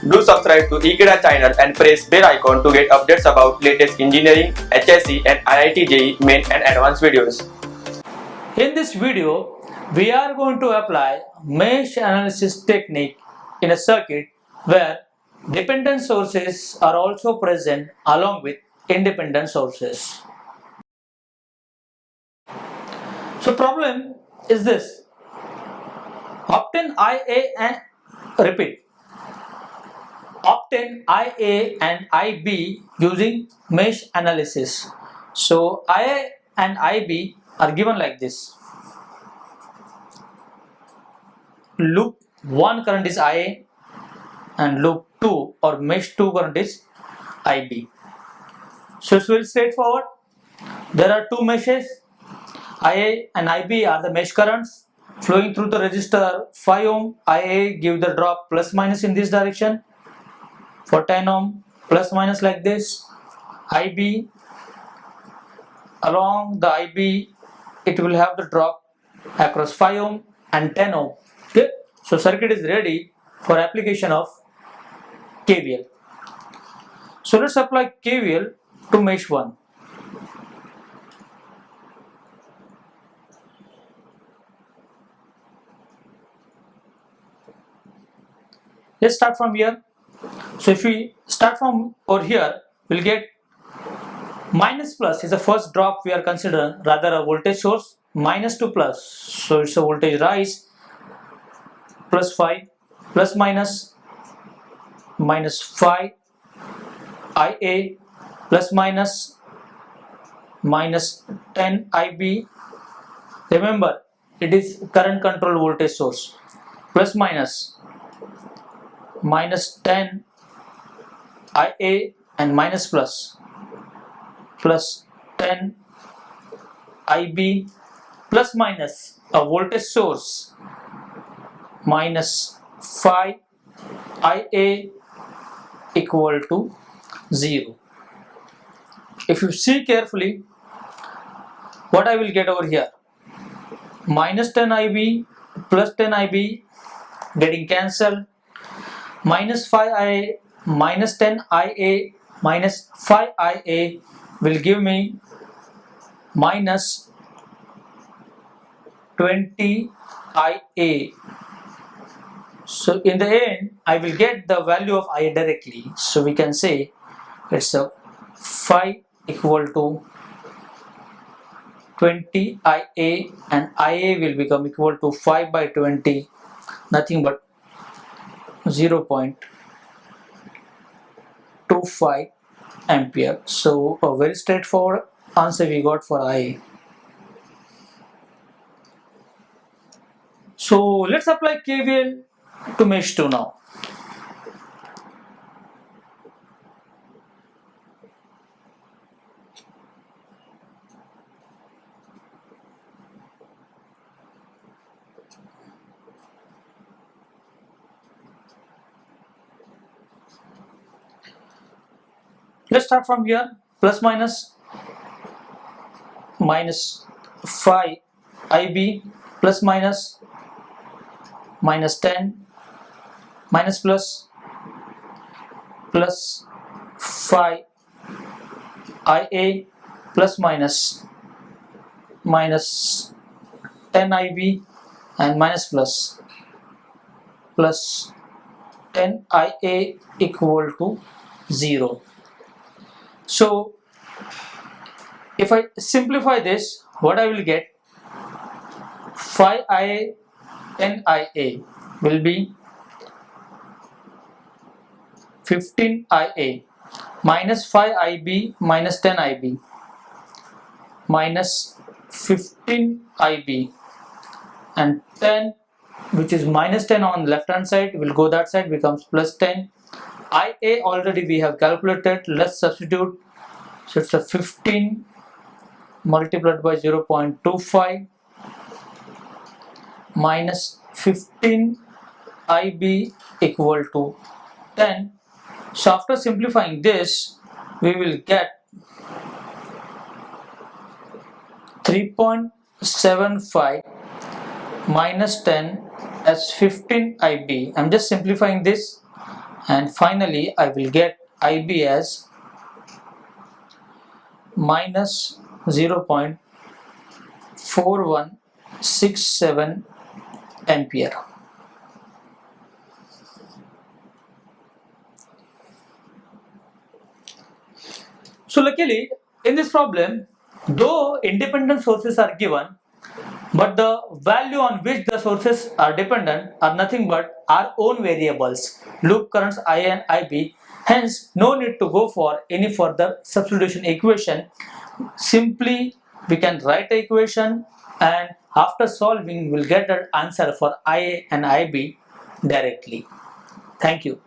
Do subscribe to Ekeeda channel and press bell icon to get updates about latest engineering, HSC and IIT JEE main and advanced videos. In this video, we are going to apply mesh analysis technique in a circuit where dependent sources are also present along with independent sources. So problem is this: obtain IA and IB using mesh analysis. So IA and IB are given like this. Loop 1 current is IA and loop 2 or mesh 2 current is IB. So it's very straightforward. There are two meshes. IA and IB are the mesh currents flowing through the resistor 5 ohm. IA give the drop plus minus in this direction. For 10 ohm plus minus like this. IB, along the IB it will have the drop across 5 ohm and 10 ohm. Okay, so circuit is ready for application of KVL. So let's apply KVL to mesh 1. Let's start from here. So if we start from over here, we'll get minus plus is the first drop we are considering, rather a voltage source, minus to plus. So it's a voltage rise, plus 5, plus minus 5, IA, plus minus 10 IB. Remember, it is current controlled voltage source. Plus minus 10 IA and minus plus 10 IB, plus minus a voltage source minus 5 IA equal to 0. If you see carefully, what I will get over here, minus 10 IB plus 10 IB getting cancelled, minus 5 IA minus 10 IA minus 5 IA will give me minus 20 IA. So in the end I will get the value of IA directly. So we can say it's a 5 equal to 20 IA and IA will become equal to 5 by 20, nothing but 0.25 ampere. So a very straightforward answer we got for IA. So let's apply KVL to mesh 2 now. Let's start from here. Plus minus 5 IB, plus minus 10 minus plus 5 IA plus minus 10 IB and minus plus 10 IA equal to 0. So if I simplify this, what I will get, 5 IA 10 IA will be 15 IA minus 5 IB minus 10 IB minus 15 IB and 10, which is minus 10 on left hand side, will go that side, becomes plus 10. IA already we have calculated, let's substitute. So it's a 15 multiplied by 0.25 minus 15 IB equal to 10. So after simplifying this, we will get 3.75 minus 10 as 15 IB. I'm just simplifying this. and finally I will get IB as minus 0.4167 ampere. So luckily in this problem, though independent sources are given, but the value on which the sources are dependent are nothing but our own variables, loop currents I and IB. Hence, no need to go for any further substitution equation. Simply, we can write the equation, and after solving, we'll get the answer for IA and IB directly. Thank you.